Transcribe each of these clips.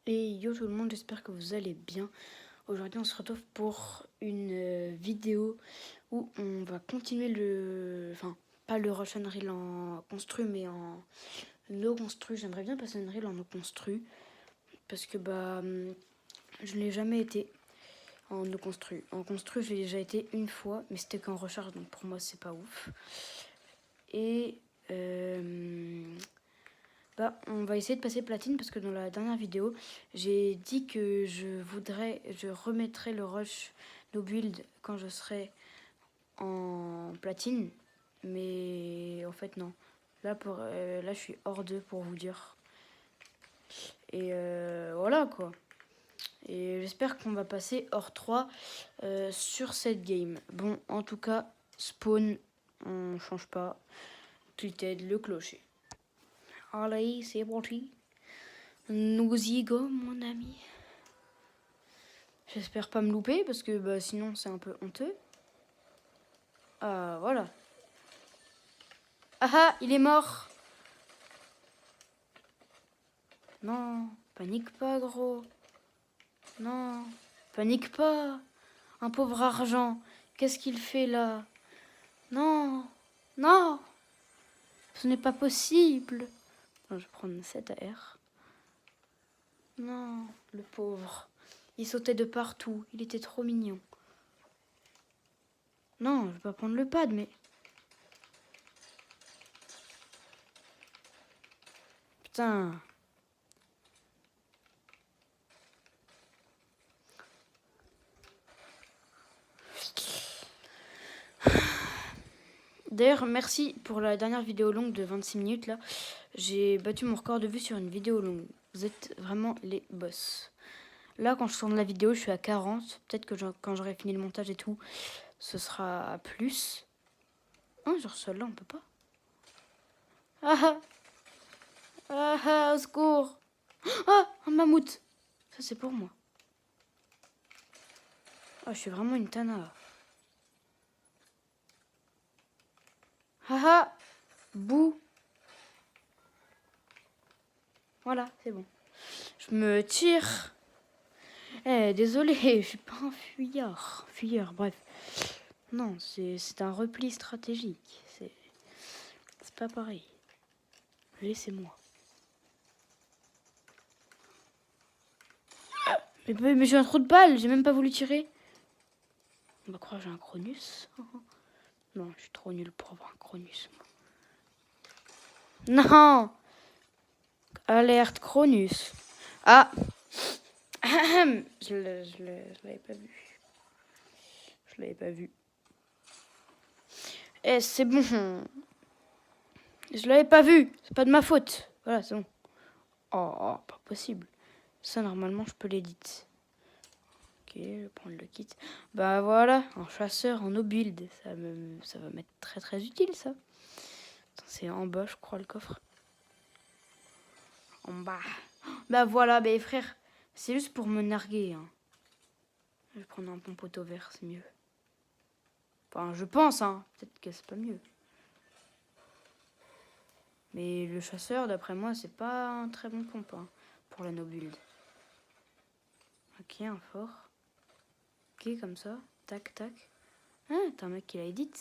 Et yo tout le monde, j'espère que vous allez bien. Aujourd'hui on se retrouve pour une vidéo où on va continuer enfin pas le rush Unreal en construit mais en no construit. J'aimerais bien passer Unreal en no construit parce que je l'ai jamais été en no construit. En construit j'ai déjà été une fois mais c'était qu'en recharge donc pour moi c'est pas ouf. Et on va essayer de passer platine parce que dans la dernière vidéo, j'ai dit que je remettrai le rush no build quand je serai en platine. Mais en fait, non. Là, je suis hors 2 pour vous dire. Et voilà quoi. Et j'espère qu'on va passer hors 3 sur cette game. Bon, en tout cas, spawn, on change pas. Tilted, le clocher. Allez, c'est parti. Nous y go, mon ami. J'espère pas me louper parce que sinon c'est un peu honteux. Ah, voilà. Ah ah, il est mort. Non, panique pas, gros. Non, panique pas. Un pauvre argent. Qu'est-ce qu'il fait là? Non, non, ce n'est pas possible. Bon, je vais prendre 7 AR. Non, le pauvre. Il sautait de partout. Il était trop mignon. Non, je vais pas prendre le pad, mais... Putain. D'ailleurs, merci pour la dernière vidéo longue de 26 minutes là. J'ai battu mon record de vue sur une vidéo longue. Vous êtes vraiment les boss. Là, quand je tourne la vidéo, je suis à 40. Peut-être que quand j'aurai fini le montage et tout, ce sera à plus. Ah, genre celle-là, on peut pas. Ah ah, ah, au secours. Ah, un mammouth. Ça, c'est pour moi. Ah, je suis vraiment une tana. Ah ah, bouh. Voilà, c'est bon. Je me tire. Désolé, je suis pas un fuyard. Fuyeur, bref. Non, c'est un repli stratégique. C'est pas pareil. Laissez-moi. Mais j'ai un trou de balle, j'ai même pas voulu tirer. On va croire que j'ai un Cronus. Non, je suis trop nul pour avoir un Cronus. Non. Alerte Cronus. Ah. Je l'avais pas vu. Je l'avais pas vu. C'est bon. Je l'avais pas vu. C'est pas de ma faute. Voilà, c'est bon. Oh, pas possible. Ça, normalement, je peux l'éditer. Ok, je vais prendre le kit. Bah voilà, un chasseur en no build. Ça va m'être très très utile, ça. C'est en bas, je crois, le coffre. En bas. Bah voilà, bah frère, c'est juste pour me narguer. Hein. Je vais prendre un pompoteau vert, c'est mieux. Enfin, je pense, hein. Peut-être que c'est pas mieux. Mais le chasseur, d'après moi, c'est pas un très bon pompe hein, pour la no build. Ok, un fort. Ok, comme ça. Tac, tac. Ah, t'as un mec qui l'a edit.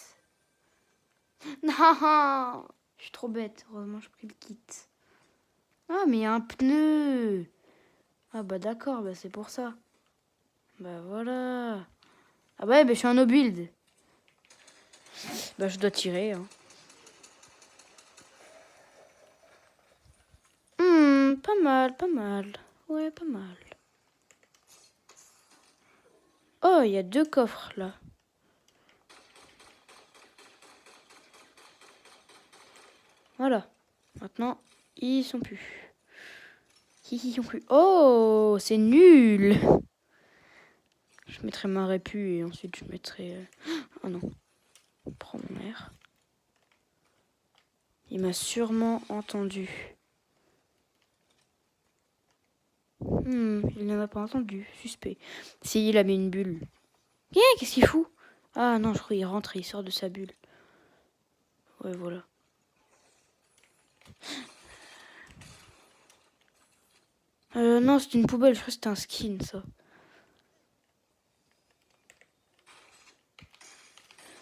Non, je suis trop bête. Heureusement, je pris le kit. Ah, mais il y a un pneu. Ah bah d'accord, bah c'est pour ça. Bah voilà. Ah bah, je suis un no build. Bah je dois tirer. Hein. Pas mal, pas mal. Ouais, pas mal. Oh, il y a 2 coffres là. Voilà. Maintenant, ils sont plus. Ils sont plus. Oh, c'est nul. Je mettrai ma répu et ensuite je mettrai... Oh non. Prends mon air. Il m'a sûrement entendu. Il ne m'a pas entendu. Suspect. Si, il a mis une bulle. Qu'est-ce qu'il fout? Ah non, je crois qu'il rentre et il sort de sa bulle. Ouais, voilà. Non, c'est une poubelle, je crois que c'était un skin, ça.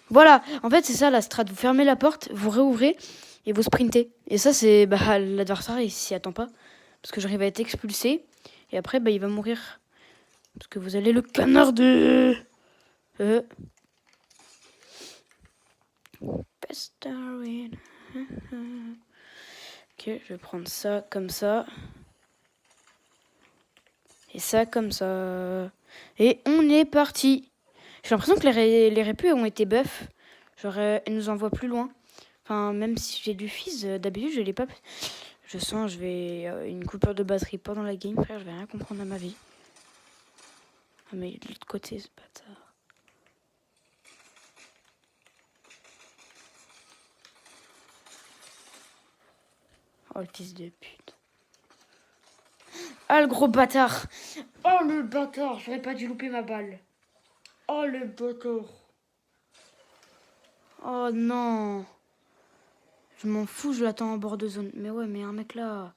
Voilà, en fait, c'est ça la strat. Vous fermez la porte, vous réouvrez et vous sprintez. Et ça, c'est l'adversaire, il s'y attend pas. Parce que j'arrive à être expulsé. Et après, il va mourir. Parce que vous allez le canarder. Pestarine. Ok, je vais prendre ça comme ça. Et ça comme ça. Et on est parti. J'ai l'impression que les répus ont été buff. Genre, elles nous envoient plus loin. Enfin, même si j'ai du fizz, d'habitude, je l'ai pas. Je sens, je vais une coupure de batterie pendant la game, frère, je vais rien comprendre à ma vie. Ah, mais de l'autre côté, ce bâtard. Oh, le fils de pute. Ah, le gros bâtard. Oh, le bâtard, j'aurais pas dû louper ma balle. Oh, le bâtard. Oh, non. Je m'en fous, je l'attends en bord de zone. Mais ouais, mais un mec là...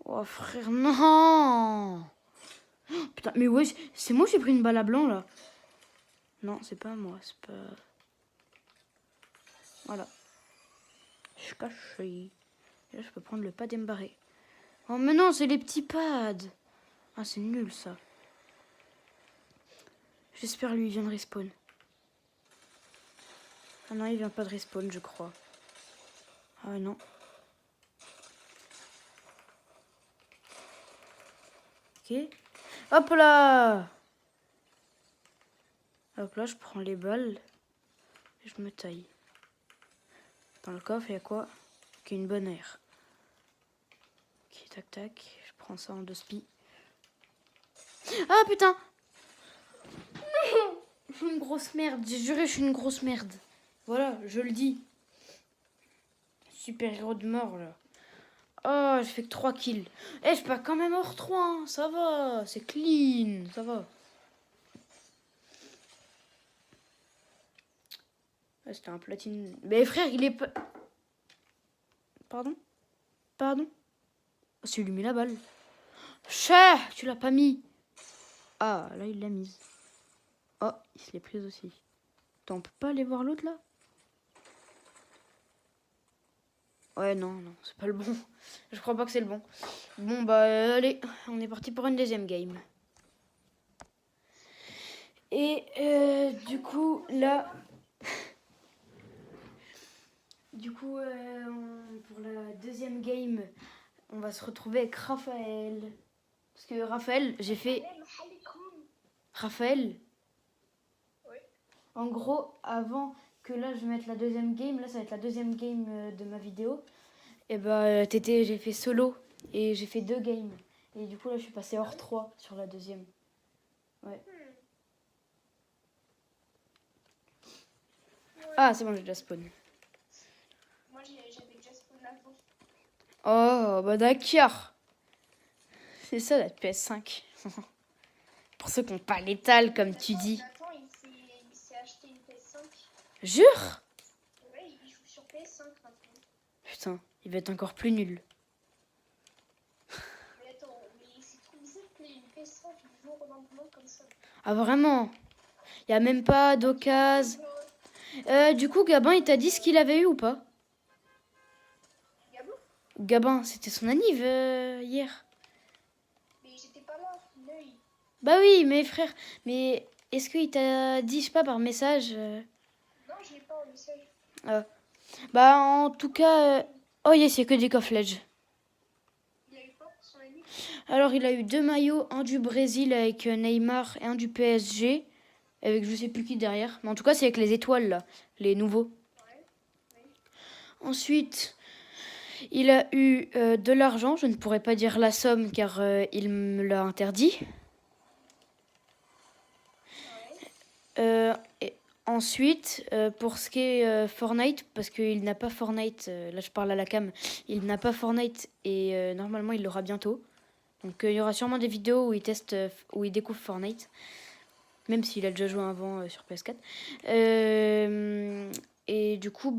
Oh, frère, non. Oh, putain, mais ouais, c'est moi qui j'ai pris une balle à blanc, là. Non, c'est pas moi, c'est pas... Voilà. Je suis caché. Et là, je peux prendre le pad et me barrer. Oh, mais non, c'est les petits pads. Ah, c'est nul, ça. J'espère lui, il vient de respawn. Ah non, il vient pas de respawn, je crois. Ah non. Ok. Hop là. Hop là, je prends les balles. Et je me taille. Dans le coffre, il y a quoi? Ok, une bonne aire. Ok, tac, tac. Je prends ça en 2 spi. Ah, putain. Je suis une grosse merde. J'ai juré, je suis une grosse merde. Voilà, je le dis. Super héros de mort, là. Oh, j'ai fait que 3 kills. Eh, je peux quand même hors 3, hein. Ça va. C'est clean, ça va. Ah, c'était un platine. Mais frère, il est pas... Pardon? Pardon? Oh, c'est lui mis la balle. Cher, tu l'as pas mis. Ah, là, il l'a mise. Oh, il se l'est prise aussi. Attends, on peut pas aller voir l'autre, là? Ouais, non, non, c'est pas le bon. Je crois pas que c'est le bon. Bon, allez, on est parti pour une deuxième game. Et du coup, là... Du coup, pour la deuxième game, on va se retrouver avec Raphaël. Parce que Raphaël, j'ai fait... Raphaël? Oui. En gros, avant que là je mette la deuxième game, là ça va être la deuxième game de ma vidéo. Et j'ai fait solo et j'ai fait 2 games. Et du coup là je suis passé hors 3 sur la deuxième. Ouais. Ah, c'est bon, j'ai déjà spawn. Moi j'avais déjà spawn avant. Oh, bah d'accord. C'est ça la PS5. Pour ceux qui n'ont pas l'étal, comme tu dis. Nathan, il s'est acheté une PS5. Jure? Ouais, il joue sur PS5 maintenant. Putain, il va être encore plus nul. Mais attends, mais c'est trop bizarre qu'il ait une PS5 du jour au lendemain comme ça. Ah vraiment? Il n'y a même pas d'occasion. Du coup, Gabin, il t'a dit ce qu'il avait eu ou pas? Gabin? Gabin, c'était son anniv hier. Mais j'étais pas là, l'œil. Bah oui, mais frère, mais est-ce qu'il t'a dit, je sais pas, par message Non, je l'ai pas en message. Bah en tout cas... Oh yes, il y a que des coffledge. Il a eu quoi pour son ami? Alors il a eu 2 maillots, un du Brésil avec Neymar et un du PSG. Avec je sais plus qui derrière. Mais en tout cas, c'est avec les étoiles là, les nouveaux. Ouais. Oui. Ensuite, il a eu de l'argent. Je ne pourrais pas dire la somme car il me l'a interdit. Ouais. Et ensuite, pour ce qui est Fortnite, parce qu'il n'a pas Fortnite, là je parle à la cam, il n'a pas Fortnite et normalement il l'aura bientôt. Donc il y aura sûrement des vidéos où il teste, où il découvre Fortnite, même s'il a déjà joué avant sur PS4. Et du coup,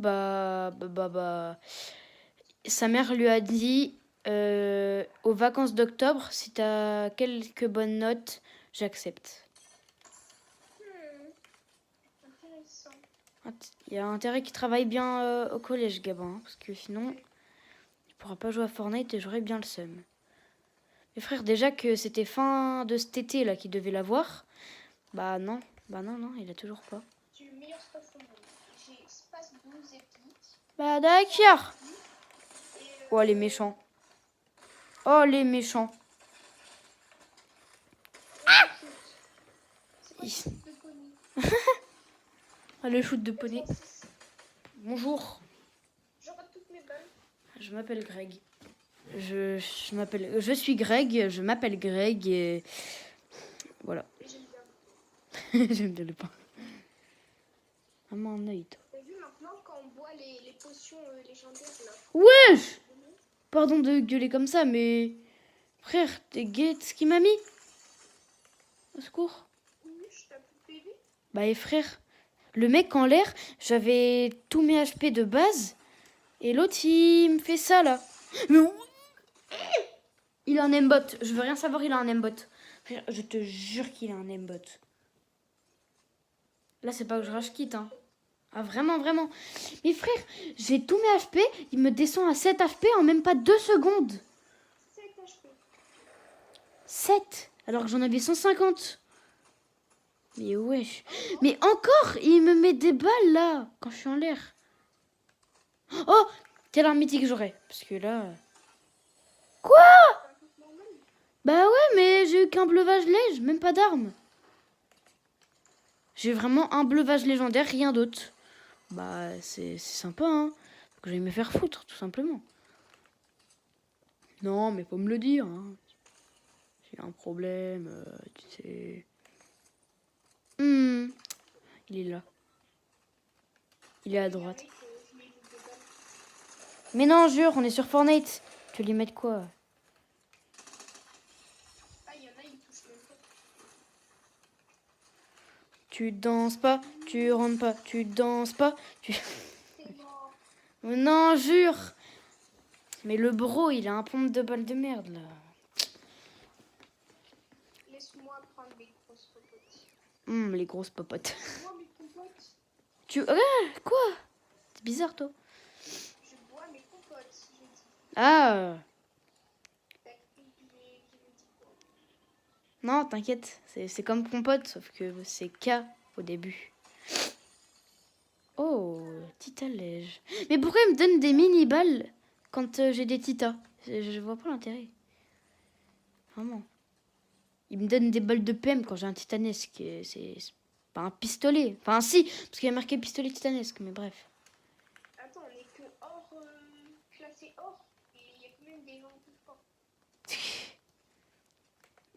sa mère lui a dit Aux vacances d'octobre, si t'as quelques bonnes notes, j'accepte. Intéressant. Il y a intérêt qu'il travaille bien au collège, Gabin, hein, parce que sinon, il pourra pas jouer à Fortnite et j'aurai bien le seum. Mais frère, déjà que c'était fin de cet été là qu'il devait l'avoir, bah non, non, il a toujours pas. J'ai le meilleur space au monde. J'ai space 12 épiques. Bah d'accord. Et Oh les méchants. Oh les méchants. c'est quoi ce truc de pony? Ah, le shoot de poney. 36. Bonjour, Je rate toutes mes balles. je m'appelle Greg. Je suis Greg, je m'appelle Greg et voilà. Et j'aime bien. J'aime bien le pain. Maman un œil toi. T'as vu maintenant quand on boit les potions légendaires là? Wesh! Pardon de gueuler comme ça, mais frère, t'es gay de ce qu'il m'a mis? Au secours. Oui, je t'ai plus PV. Bah et frère, le mec en l'air, j'avais tous mes HP de base et l'autre il me fait ça là. Mais il a un aimbot, je veux rien savoir, il a un aimbot. Frère, je te jure qu'il a un aimbot. Là c'est pas que je rage quitte hein. Ah vraiment vraiment. Mais frère, j'ai tous mes HP, il me descend à 7 HP en même pas 2 secondes. 7 HP. 7 alors que j'en avais 150. Mais wesh. Mais encore, il me met des balles là, quand je suis en l'air. Oh, quelle arme mythique j'aurais. Parce que là... Quoi? Bah ouais, mais j'ai eu qu'un bleuvage léger, même pas d'arme. J'ai vraiment un bleuvage légendaire, rien d'autre. Bah, c'est sympa, hein. Faut que j'aille me faire foutre, tout simplement. Non, mais faut me le dire, hein. J'ai un problème, tu sais... il est là. Il est à droite. Mais non, jure, on est sur Fortnite. Tu veux lui mettre quoi? Ah, il y en a, ils touchent même pas. Tu danses pas, tu rentres pas, tu danses pas, tu... C'est mort. Non, jure. Mais le bro, il a un pompe de balle de merde, là. Laisse-moi prendre mes grosses popotes. Les grosses popotes. Moi, mes compotes. Tu... Ah, quoi? C'est bizarre, toi. Je bois mes compotes, j'ai dit. Ah, Tac, j'ai dit quoi? non, t'inquiète. C'est comme compote, sauf que c'est K au début. Oh, Tita Lège. Mais pourquoi il me donne des mini-balles quand j'ai des Titas? Je vois pas l'intérêt. Vraiment. Il me donne des balles de PM quand j'ai un titanesque. C'est pas un pistolet. Enfin, si, parce qu'il y a marqué pistolet titanesque, mais bref. Attends, on est que hors, classé hors. Et il y a quand même des gens plus forts.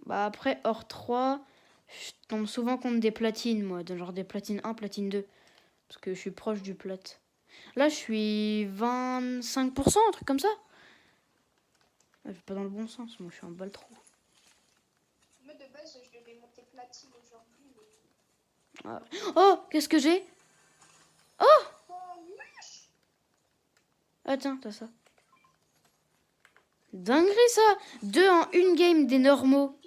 Bah après, hors 3, je tombe souvent contre des platines, moi. Genre des platines 1, platine 2. Parce que je suis proche du plat. Là, je suis 25%, un truc comme ça. Ah, je vais pas dans le bon sens, moi je suis un bal trou. Moi, de base, je devais monter platine aujourd'hui, mais... Ah. Oh, qu'est-ce que j'ai? Oh, wesh! Attends, t'as ça. Dinguerie ça! 2 en une game des normaux.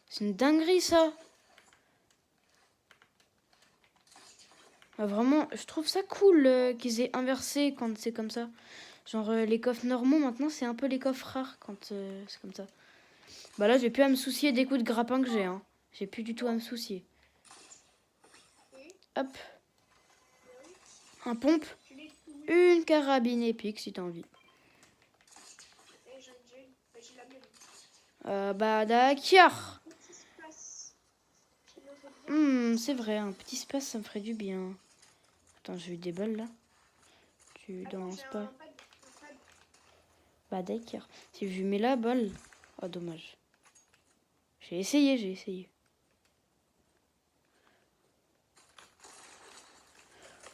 C'est une dinguerie ça. Ah, vraiment, je trouve ça cool qu'ils aient inversé quand c'est comme ça. Genre les coffres normaux maintenant c'est un peu les coffres rares quand c'est comme ça. Bah là j'ai plus à me soucier des coups de grappin que j'ai. Hein. J'ai plus du tout à me soucier. Hop. Un pompe. Une carabine épique si t'as envie. Bah d'accord. C'est vrai, un petit space ça me ferait du bien. Attends, j'ai eu des balles là. Tu danses pas. Bah d'accord. Si je lui mets la balle. Oh dommage. J'ai essayé.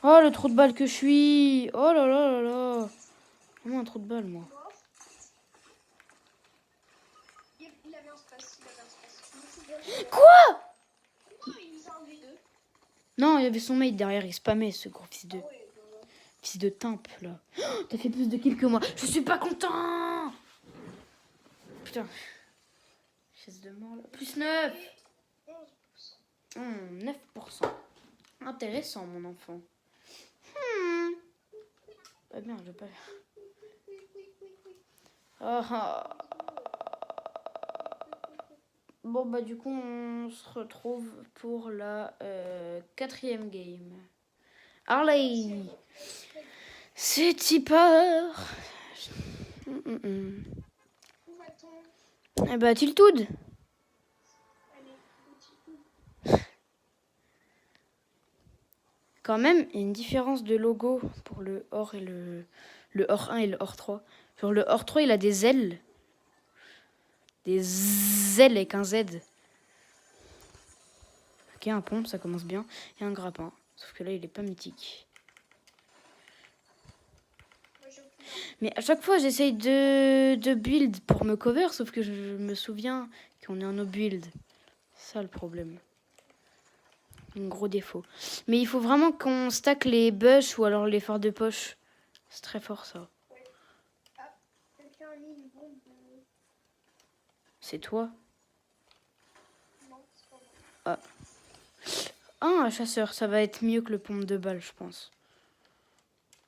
Oh le trou de balle que je suis. Oh là là là là. Vraiment un trou de balle moi. Quoi? Non, il y avait son mate derrière, il spammait ce gros fils de... Fils de timpe là. Oh, t'as fait plus de kills que moi. Je suis pas content. putain. Chaise de mort là. Plus 9. 9%. Intéressant, mon enfant. Ah merde, je vais pas... Bon, bah du coup, on se retrouve pour la 4e game. Allez, c'est tipeur. Où va-t-on? Eh bah, Tiltoud. Allez, Quand même, il y a une différence de logo pour le Or et le Or 1 et le Or 3. Sur le Or 3, il a des ailes. Des ailes avec un Z. Ok, un pompe, ça commence bien. Et un grappin. Sauf que là, il est pas mythique. Mais à chaque fois, j'essaye de build pour me cover, sauf que je me souviens qu'on est en no build. C'est ça le problème. Un gros défaut. Mais il faut vraiment qu'on stack les bush ou alors les forts de poche. C'est très fort ça. ouais. Ah, quelqu'un a mis une bombe. C'est toi? Non, c'est pas moi. Ah, un chasseur, ça va être mieux que le pompe de balle, je pense.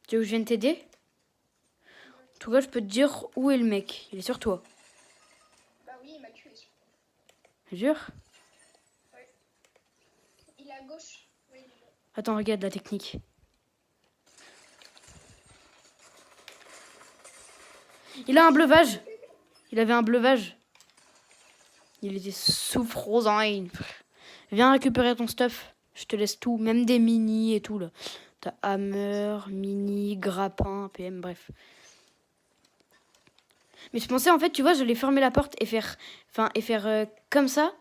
Tu veux que je vienne t'aider? En tout cas, je peux te dire où est le mec. Il est sur toi. Bah oui, il m'a tué. Jure? Il est à gauche. Oui, il est là. Attends, regarde la technique. Il a un bleuvage. Il avait un bleuvage. Il était souffrosant. Viens récupérer ton stuff. Je te laisse tout, même des mini et tout là. T'as hammer, mini, grappin, PM, bref. Mais je pensais en fait, tu vois, j'allais fermer la porte et faire, comme ça.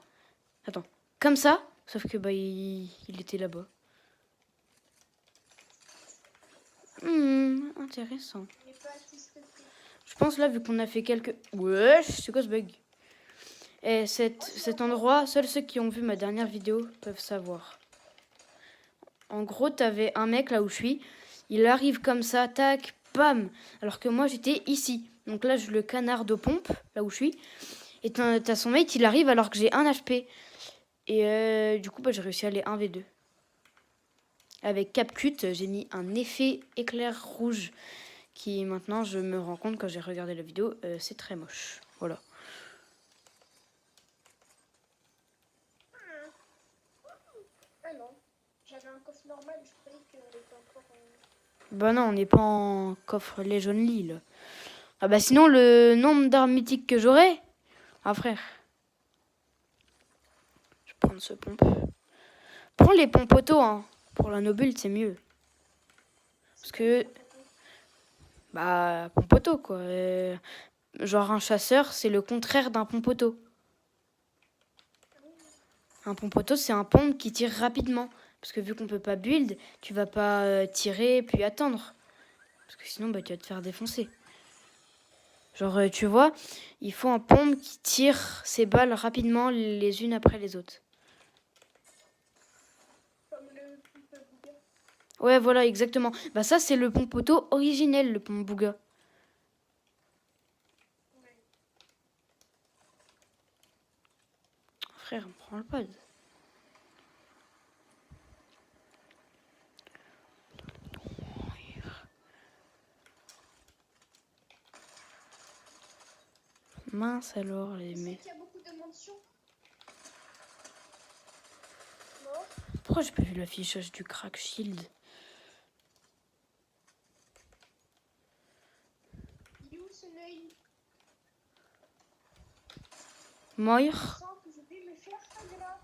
Attends, comme ça. Sauf que bah il était là-bas. Intéressant. Il est pas assisté. Je pense là, vu qu'on a fait quelques... Wesh, c'est quoi ce bug? Et cet endroit, seuls ceux qui ont vu ma dernière vidéo peuvent savoir. En gros, t'avais un mec là où je suis. Il arrive comme ça, tac, bam. Alors que moi, j'étais ici. Donc là, je le canarde aux pompes, là où je suis. Et t'as son mate, il arrive alors que j'ai 1 HP. Et du coup, bah, j'ai réussi à aller 1v2. Avec CapCut, j'ai mis un effet éclair rouge. Qui maintenant, je me rends compte quand j'ai regardé la vidéo, c'est très moche. Voilà. Ah non, j'avais un coffre normal, je croyais qu'on était encore Bah non, on n'est pas en coffre Legion Lille. Ah bah sinon, le nombre d'armes mythiques que j'aurais... Ah frère. Je vais prendre ce pompe. Prends les pompes auto, hein. Pour la nobulle, c'est mieux. Parce que... Bah, pompe auto, quoi. Genre un chasseur, c'est le contraire d'un pompe auto. Un pompe auto, c'est un pompe qui tire rapidement. Parce que vu qu'on peut pas build, tu vas pas tirer puis attendre. Parce que sinon, bah, tu vas te faire défoncer. Genre, tu vois, il faut un pompe qui tire ses balles rapidement les unes après les autres. comme le pompe Bouga. Ouais, voilà, exactement. Bah ça, c'est le pompe auto originel, le pompe Bouga. Ouais. Frère, prends le pad. Mince alors, les C'est mecs. qu'il y a beaucoup de mentions. Non. Pourquoi j'ai pas vu l'affichage du crack shield? Il est où ce nail? Moire. Simple, je vais me faire Hagra.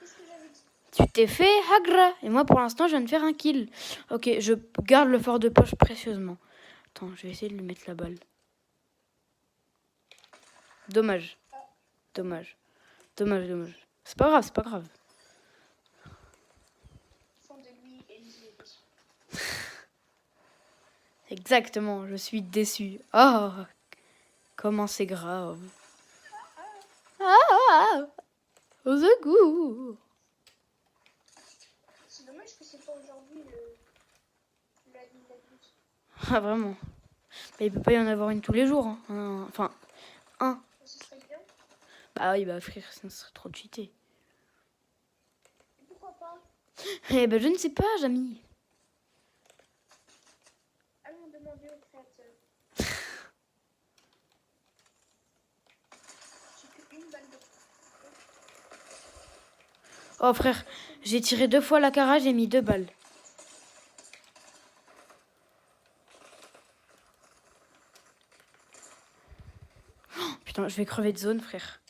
Qu'est-ce que j'avais dit? Tu t'es fait Hagra. Et moi, pour l'instant, je viens de faire un kill. Ok, je garde le fort de poche précieusement. Attends, je vais essayer de lui mettre la balle. Dommage. Dommage. Dommage, dommage. C'est pas grave, c'est pas grave. Fond de lui et lui. Exactement, je suis déçue. Oh, comment c'est grave. Ah, au secours. C'est dommage que c'est pas aujourd'hui la ligne d'adulte. Ah, vraiment. Mais il peut pas y en avoir une tous les jours. Hein. Enfin, un. Ah oui, bah frère, ça serait trop cheaté. Pourquoi pas? Eh ben, je ne sais pas, Jamy. Allons demander au créateur. J'ai que une balle de... Oh frère, j'ai tiré 2 fois la cara, j'ai mis 2 balles. Oh, putain, je vais crever de zone, frère.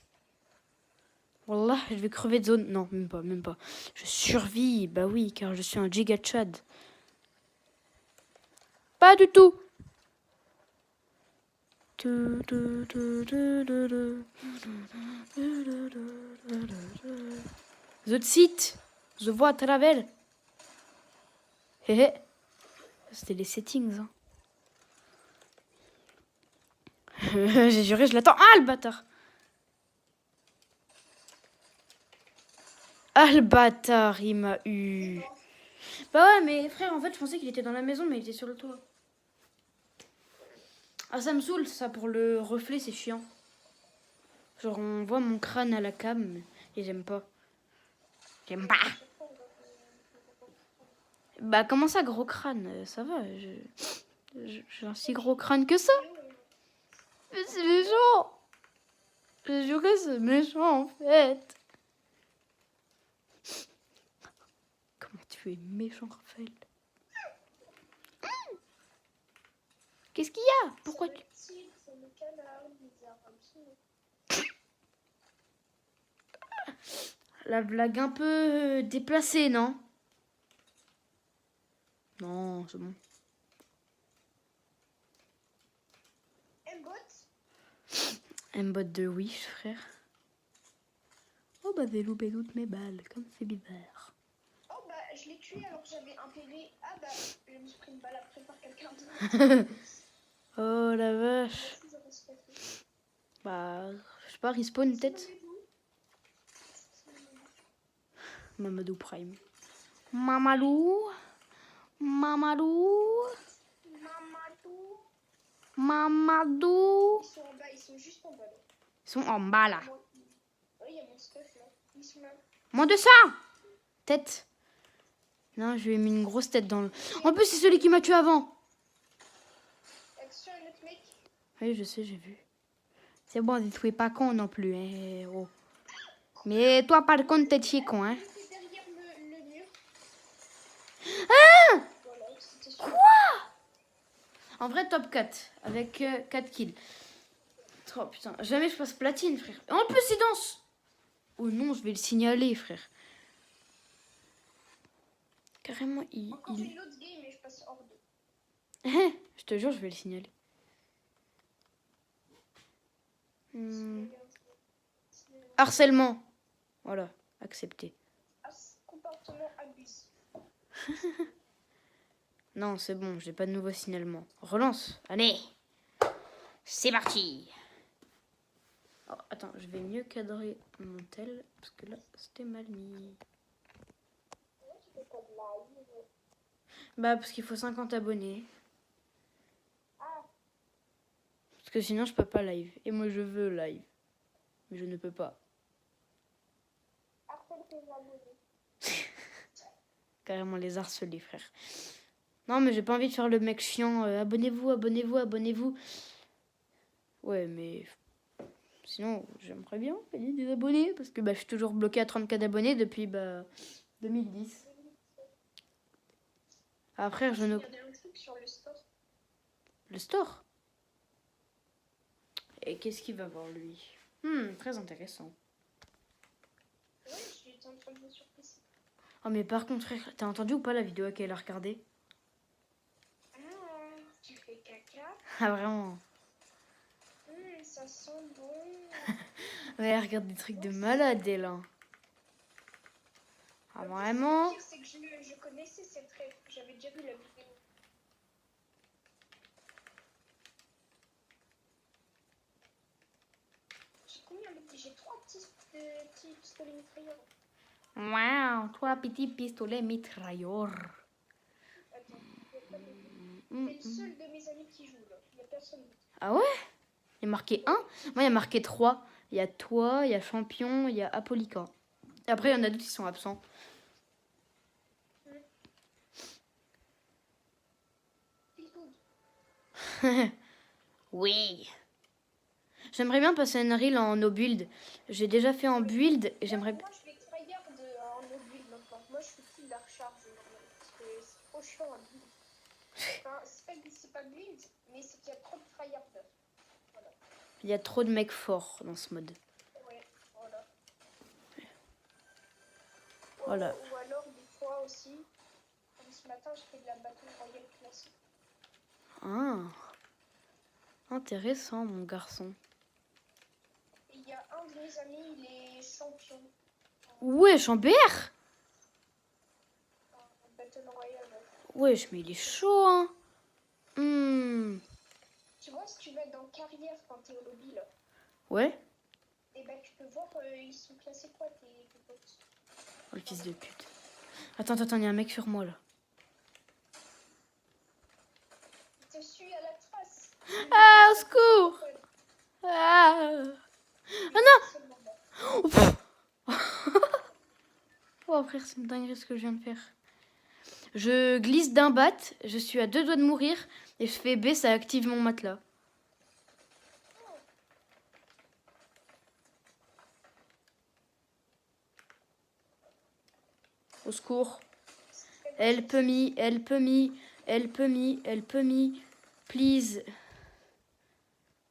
Wallah, je vais crever de zone. Non, même pas, même pas. Je survis, bah oui, car je suis un giga chad. Pas du tout. The site. Je vois à travers. Hé hé. C'était les settings. Hein. J'ai juré, je l'attends. Ah, le bâtard. Ah, le bâtard, il m'a eu. Bah ouais, mais frère, en fait, je pensais qu'il était dans la maison, mais il était sur le toit. Ah, ça me saoule, ça, pour le reflet, c'est chiant. Genre, on voit mon crâne à la cam, et j'aime pas. J'aime pas. Bah, comment ça, gros crâne? Ça va, j'ai un si gros crâne que ça. Mais c'est méchant. J'ai juré, c'est méchant, en fait. Comment tu es méchant, Raphaël? Qu'est-ce qu'il y a? Pourquoi tu... La blague un peu déplacée, non? Non, c'est bon. M-bot de Wish, frère. Oh bah j'ai loupé toutes mes balles, comme c'est bizarre. Oh bah je l'ai tué alors que j'avais un PV. Ah bah je me suis pris une balle après par quelqu'un d'autre. Oh la vache. Bah, je sais pas, respawn peut-être. Mamadou Prime. Mamadou. Mamadou. Mamadou. Mamadou. Ils sont en bas, ils sont juste en bas là. Ils sont en bas là. Oui, il y a mon stuff là. Ils sont là. Moins de ça. Tête. Non, je lui ai mis une grosse tête dans le... En plus, c'est celui qui m'a tué avant. Action, un autre mec. Oui, je sais, j'ai vu. C'est bon, tu es pas con non plus, hein, héros. Mais toi, par contre, t'es chier con, hein. J'étais derrière le mur. Ah! Voilà, Quoi? En vrai, top 4, avec 4 kills. Oh putain, jamais je passe platine, frère. En plus, il danse. Oh non, je vais le signaler, frère. Carrément, Encore une autre game et je passe hors de. Je te jure, je vais le signaler. Harcèlement. Voilà, accepté. Comportement abusif. Non, c'est bon, j'ai pas de nouveau signalement. Relance. Allez. C'est parti. Oh, attends, je vais mieux cadrer mon tel, parce que là, c'était mal mis. Bah, parce qu'il faut 50 abonnés. Parce que sinon, je peux pas live. Et moi, je veux live. Mais je ne peux pas. Carrément les harceler, frère. Non, mais j'ai pas envie de faire le mec chiant. Abonnez-vous, abonnez-vous, abonnez-vous. Ouais, mais... Sinon, j'aimerais bien gagner des abonnés. Parce que bah, je suis toujours bloqué à 34 abonnés depuis 2010. Après, je ne... Sur le store. Le store? Et qu'est-ce qu'il va voir, lui? Très intéressant. Ouais, je suis en train de me surpasser. Oh, mais par contre, frère, t'as entendu ou pas la vidéo qu'elle a regardée? Ah, tu fais caca. Ah, vraiment? Ça sent bon. Ouais, elle regarde des trucs de malade, elle. Hein. Ah, vraiment? Le pire, c'est que je connaissais cette rêve. J'avais déjà vu la vidéo. J'ai combien de petits? J'ai 3 petits pistolets mitrailleurs. Waouh, 3 petits pistolets mitrailleurs. Attends, c'est le seul de mes amis qui joue là. Il n'y a personne d'autre. Ah ouais? Il y a marqué 1. Moi, il y a marqué 3. il y a toi, il y a Champion, il y a Apolica. Et après, il y en a d'autres qui sont absents. Oui. J'aimerais bien passer une reel en no build. J'ai déjà fait en build et j'aimerais... Moi, je fais tryhard en no-build maintenant. Moi, je fais plus de la recharge normalement. Parce que c'est trop chiant à build. Enfin, c'est pas build, mais c'est qu'il y a trop de tryhard. Voilà. Il y a trop de mecs forts dans ce mode. Ouais, voilà. Voilà. Ou alors, des fois aussi, comme ce matin, je fais de la bataille royale classique. Ah. Intéressant, mon garçon. Et il y a un de mes amis, il est champion Wesh, en BR? en battle royale. Wesh, mais il est chaud, hein. Tu vois, si tu vas dans carrière quand t'es au lobby, là, Ouais. et ben tu peux voir, ils sont classés quoi, tes potes. Oh, le fils de pute. Attends, il y a un mec sur moi, là. Il te suit à la trace. Ah, au secours. Ah. Ah non. Oh, frère, c'est une dinguerie ce que je viens de faire. Je glisse d'un bat, je suis à 2 doigts de mourir, et je fais B, ça active mon matelas. Au secours. Help me, help me, help me, help me, please.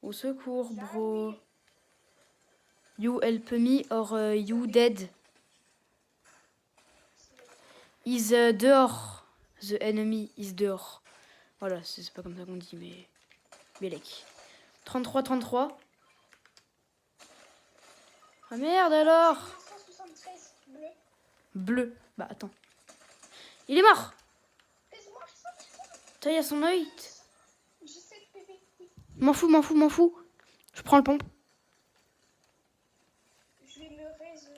Au secours, bro. You help me or you dead. Is dehors. The enemy is dehors. Voilà, c'est pas comme ça qu'on dit, mais... Bélec. 33. Ah merde alors. 173 bleu. Bleu. Bah attends. Il est mort. Laisse-moi, Putain, il y a son œil. j'essaie de PVP. M'en fous. Je prends le pompe. Je vais me raise.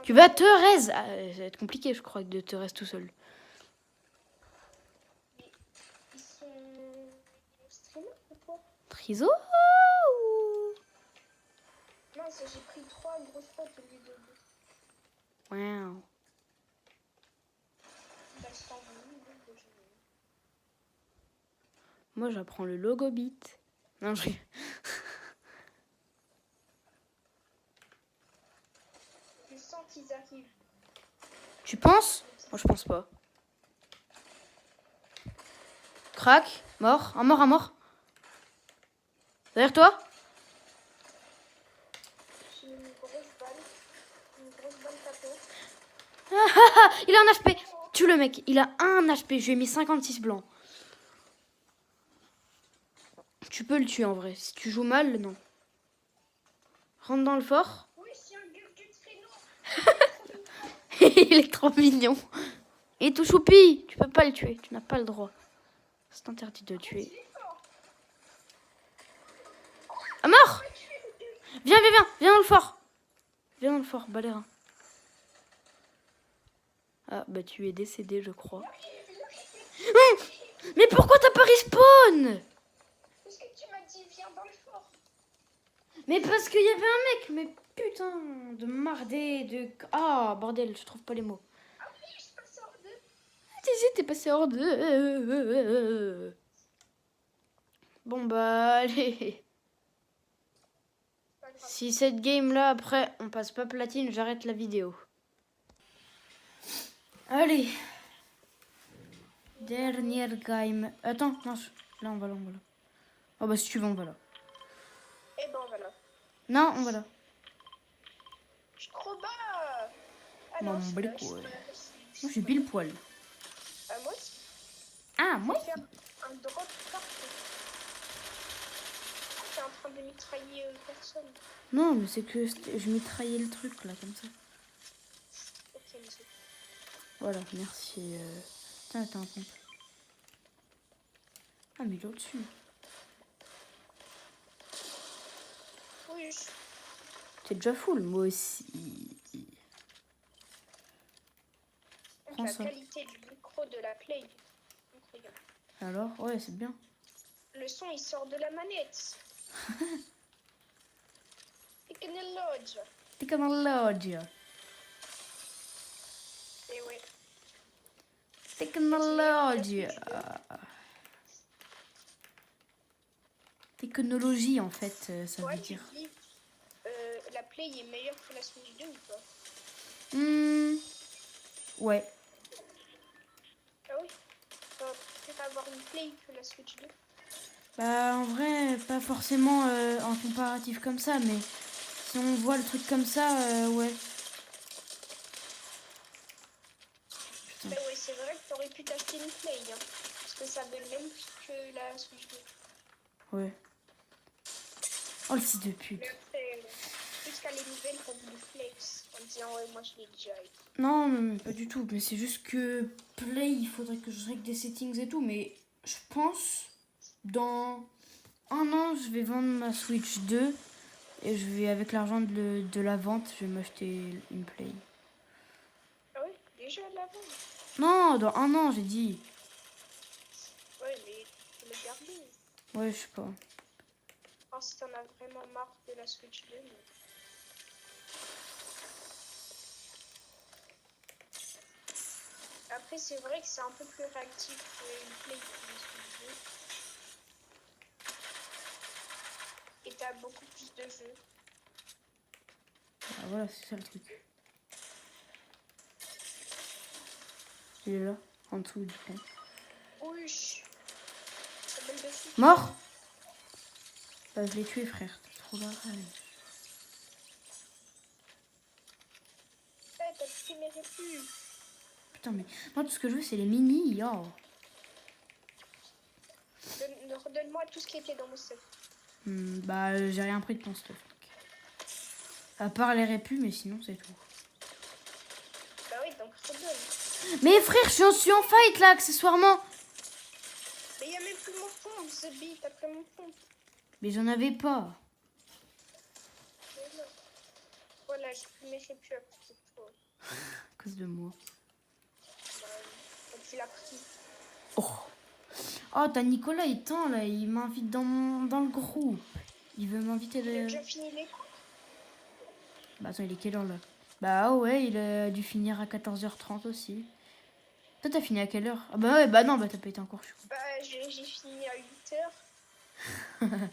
Tu vas te raise. Ah, ça va être compliqué, je crois, de te raise tout seul. Ils sont streamers ou quoi? Triso. Mince, j'ai pris 3 grosses potes au lieu de 2. Wow. Bah, je t'en veux une. Moi, j'apprends le logo bit. Non, je... Je sens qu'ils arrivent. Tu penses? Moi, je pense pas. Crac. Mort. Un mort. Derrière toi? J'ai une grosse balle. Une grosse balle tapée. Ah, il a un HP. Tue le mec. Il a un HP. Je lui ai mis 56 blancs. Tu peux le tuer en vrai. Si tu joues mal, non. Rentre dans le fort. Oui, c'est un gueule du traîneau. Il est trop mignon. Et tout choupi. Tu peux pas le tuer. Tu n'as pas le droit. C'est interdit de tuer. Ah, mort. Viens dans le fort. Viens dans le fort, balérin. Ah, bah tu es décédé, je crois. Mais pourquoi t'as pas respawn? Parce que tu m'as dit viens dans le fort. Mais parce qu'il y avait un mec. Mais putain, de mardé, de... Ah, bordel, je trouve pas les mots. Ah oui, je passe hors d'eux. T'es passé hors de... Bon bah, allez. Si cette game-là, après, on passe pas platine, j'arrête la vidéo. Allez. Dernière game. Attends, non, là, on va là. Oh bah, si tu veux, on va là. Eh ben voilà. Non, on va là. Je suis trop bas. Ah Non, non, mon je blé, suis quoi. pas. Moi, j'ai pile poil. Moi aussi. Ah, moi? Je vais faire un drop partout. T'es en train de mitrailler personne. Non, mais c'est que je mitraillais le truc, là, comme ça. Ok, monsieur. Voilà, merci. Tiens, attends un pompe. Ah, mais il est au-dessus. Oui, T'es déjà full, moi aussi. Prends la ça. qualité du micro de la Play. Incroyable. Alors, ouais, c'est bien. Le son, il sort de la manette. Technology. Technology. Et ouais. Technology. Technologie, en fait, ça Ouais, veut tu dire. dis, la Play est meilleure que la Switch 2 ou pas? Ouais. Ah oui? Peut-être avoir une Play que la Switch 2. Bah, en vrai, pas forcément en comparatif comme ça, mais si on voit le truc comme ça, ouais. Putain. Bah ouais, c'est vrai que t'aurais pu t'acheter une Play, hein, parce que ça vaut le même prix que la Switch 2. Ouais. Oh, le fils de pute. Mais après, jusqu'à les nouvelles comme le Flex, en disant ouais, moi je l'ai déjà eu. Non, mais pas du tout. Mais c'est juste que Play, il faudrait que je règle des settings et tout. Mais je pense, dans un an, je vais vendre ma Switch 2. Et je vais, avec l'argent de la vente, je vais m'acheter une Play. Ah oui, déjà de l'avant. Non, dans un an, j'ai dit. Ouais, mais tu l'as gardé. Ouais, je sais pas. Enfin, si t'en as vraiment marre de la Switch 2. Mais... Après, c'est vrai que c'est un peu plus réactif qu'une Play que la Switch 2. Et t'as beaucoup plus de jeux. Ah, voilà, c'est ça le truc. Il est là, en dessous du pont. Oui. Pas mal de jeux. Mort. Bah, je l'ai tué, frère. T'es trop grave. Ouais, t'as pris mes refus. Putain, mais moi, tout ce que je veux, c'est les mini. Oh. Redonne-moi tout ce qui était dans mon stuff. Bah, j'ai rien pris de ton stuff. Donc. À part les répus, mais sinon, c'est tout. Bah oui, donc redonne. Mais frère, je suis en fight là, accessoirement. Mais y'a même plus mon fond, Zebi, t'as pris mon fond. Mais j'en avais pas. Mais non. Voilà, j'ai plus mes refus à côté de toi. À cause de moi. Bah, donc tu l'as pris. Oh. Oh, t'as Nicolas, il tend là. Il m'invite dans le groupe. Il veut m'inviter Il a de. déjà fini les cours. Bah, attends, il est quelle heure là? Bah, ouais, il a dû finir à 14h30 aussi. Toi, t'as fini à quelle heure? Ah, bah, ouais, bah, non, bah, t'as pas été en cours, je suis con. Bah, j'ai fini à 8h.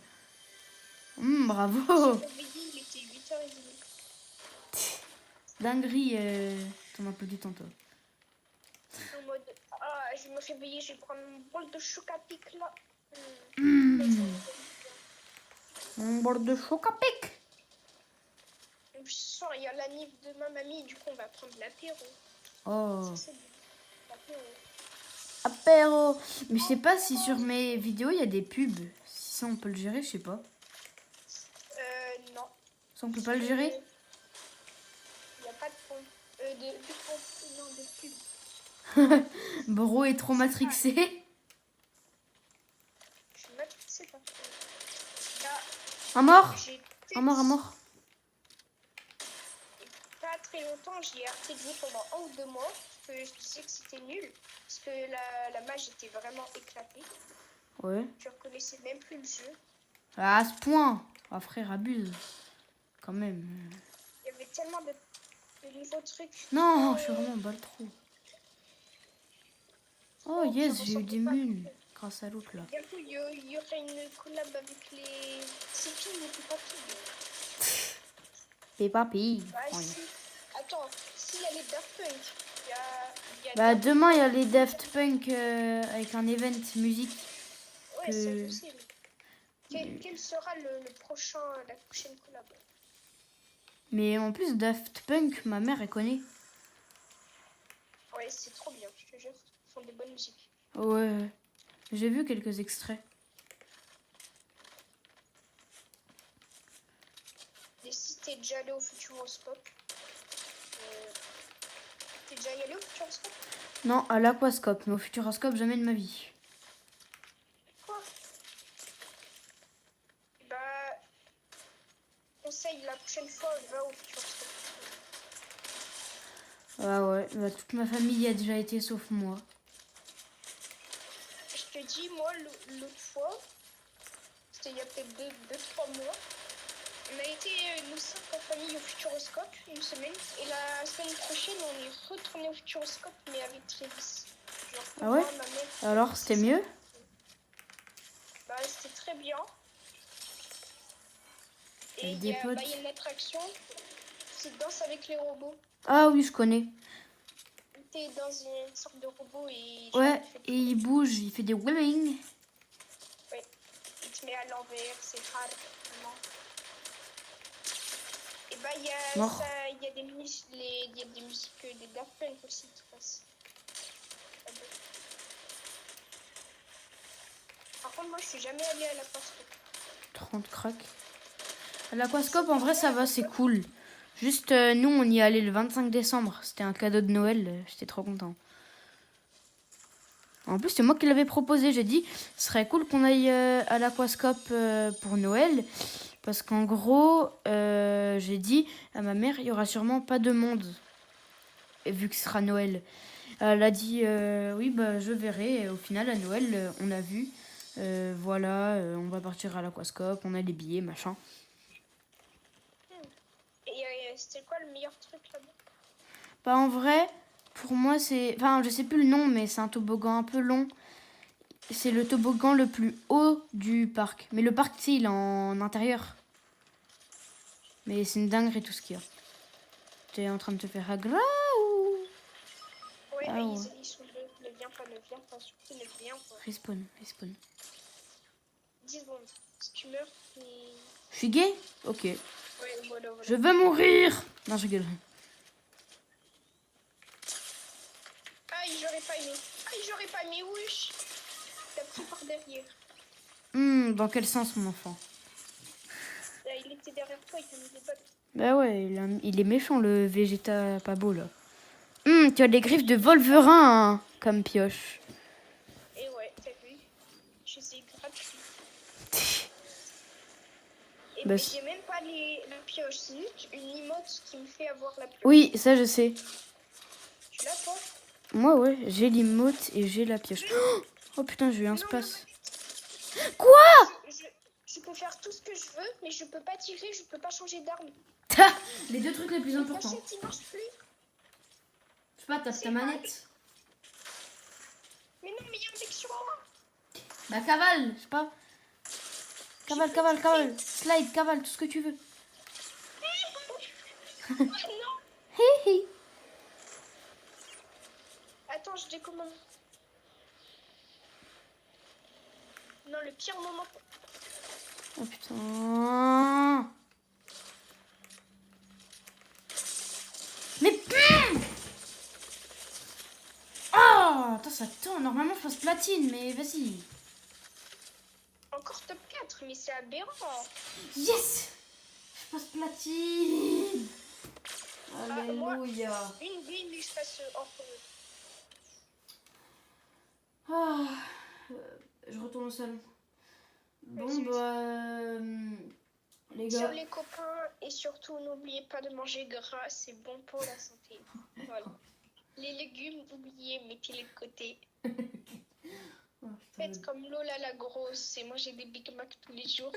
Bravo. J'ai réveillé, il était 8h30. Dinguerie, t'en as pas du temps, toi. En mode, ah, je vais me réveiller, je vais prendre mon bol de choc à pic là. Mon bord de choc à pic. Et puis ce soir, il y a la nif de ma mamie, du coup, on va prendre l'apéro. Oh. Ça, c'est bien. L'apéro. Apéro. Mais je sais pas si sur mes vidéos, il y a des pubs. Si ça, on peut le gérer, je sais pas. Non. Ça, on peut pas le gérer? Il n'y a pas de pont. Non, de pub. Bro est trop matrixé. Je suis matrixée par contre. Là, Un mort. j'ai Un mort, un mort. pas très longtemps, j'ai arrêté de jouer pendant 1 ou 2 mois. Parce que je disais que c'était nul. Parce que la mage était vraiment éclatée. Ouais. Je reconnaissais même plus le jeu. Ah, à ce point. Ah, frère, abuse. Quand même. Il y avait tellement de nouveaux trucs. Non, je suis vraiment en bas le trou. Oh, yes, j'ai eu des mules. Grâce à l'autre, là. Bientôt, il y aurait une collab avec les Sipping ou Peppa Pig. Peppa Pig. Bah, Ouais. si. Attends, s'il y a les Daft Punk, il y a Bah, Daft demain, il y a Punk. les Daft Punk avec un event musique. Ouais, que- ça je sais. Quel sera la prochaine collab? Mais en plus, Daft Punk, ma mère, elle connaît. Ouais, c'est trop bien, je te jure. Ils font des bonnes musiques. Ouais. J'ai vu quelques extraits. Et si t'es déjà allé au Futuroscope, t'es déjà allé au Futuroscope? Non, à l'Aquascope, mais au Futuroscope, jamais de ma vie. Quoi? Bah, conseille la prochaine fois, va au Futuroscope. Ah ouais, bah, toute ma famille y a déjà été, sauf moi. Je te dis, moi, l'autre fois, c'était il y a peut-être 2-3 mois, On a été, nous 5 en famille au Futuroscope une semaine. Et la semaine prochaine, on est retourné au Futuroscope, mais avec Travis. Genre, pour Ah ouais? voir ma mère. Alors, c'était mieux? Bah, c'était très bien. Et Avec il des y a potes. une attraction, c'est Danse avec les robots. Ah oui, je connais. T'es dans une sorte de robot et... Ouais, et il bouge, il fait des wheeling. Ouais, il te met à l'envers, c'est rare, vraiment. Et bah, il y a, Mort. ça, il y a des musiques, il y a des musiques des Daft Punk aussi qui passent. Par contre, moi, je suis jamais allée à l'aquascope. 30 craques. À l'aquascope, en vrai, ça va, c'est cool. Juste, nous, on y est allé le 25 décembre. C'était un cadeau de Noël. J'étais trop content. En plus, c'est moi qui l'avais proposé. J'ai dit, ce serait cool qu'on aille à l'aquascope pour Noël. Parce qu'en gros, j'ai dit à ma mère, il y aura sûrement pas de monde. Et vu que ce sera Noël. Elle a dit, oui, bah, je verrai. Et au final, à Noël, on a vu. Voilà, on va partir à l'aquascope. On a les billets, machin. Et c'était quoi le meilleur truc là-bas? Bah, en vrai, pour moi, c'est... Enfin, je sais plus le nom, mais c'est un toboggan un peu long. C'est le toboggan le plus haut du parc. Mais le parc, tu sais, il est en intérieur. Mais c'est une dinguerie tout ce qu'il y a. T'es en train de te faire agra ou... Ouais, Ah mais ouais. ils sont deux. Ne viens pas, surtout ne viens pas. Respawn, respawn. 10 secondes. Si tu meurs, Je suis gay? Ok. Ouais, voilà. Je veux mourir! Non, je rigole. Aïe, j'aurais pas aimé. Aïe, j'aurais pas aimé, wesh. T'as pris par derrière. Dans quel sens, mon enfant? Là, il était derrière toi, il t'a mis des balles. Bah ouais, il est méchant, le Vegeta pas beau, là. Tu as des griffes de Wolverine, hein, comme pioche. Et ouais, t'as vu? Je les ai gratuits. Et Bah, mais j'ai même pas la pioche. C'est juste une emote qui me fait avoir la pioche. oui, ça je sais. Tu l'as, toi? Moi, ouais, j'ai l'emote et j'ai la pioche. Oh putain, j'ai eu un Non, space. non. Quoi? Je peux faire tout ce que je veux, mais je peux pas tirer, je peux pas changer d'arme. Les deux trucs les plus importants. La pochette, il marche plus. Je sais pas, tape ta manette. Mais non, mais il y a un mec sur moi. Bah cavale, je sais pas. Cavale, cavale, cavale. Slide, cavale, tout ce que tu veux. Non. Hi hi. Attends, je décommande. Non, le pire moment. Oh putain. Mais oh, attends, ça tend. Normalement, je passe platine, mais vas-y. Encore top 4, mais c'est aberrant. Yes. Je passe platine. Moi, Alléluia. une game, je passe hors. Ah, je retourne au salon. Bon, Vas-y. bah, les Sur gars. les copains et surtout n'oubliez pas de manger gras, c'est bon pour la santé. Voilà. Les légumes, oubliez, mettez-les de côté. Oh, Faites comme Lola la grosse et mangez des Big Mac tous les jours.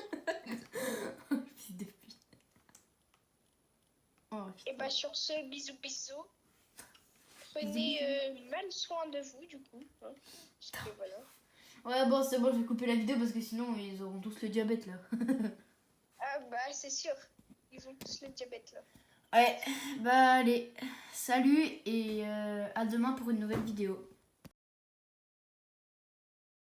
Fils de pute. Oh, Et bah sur ce, bisous bisous. Prenez mal soin de vous du coup. Hein, parce que voilà. Ouais, bon, c'est bon, je vais couper la vidéo parce que sinon ils auront tous le diabète là. Ah bah c'est sûr. Ils ont tous le diabète là. Ouais, bah allez, salut et à demain pour une nouvelle vidéo.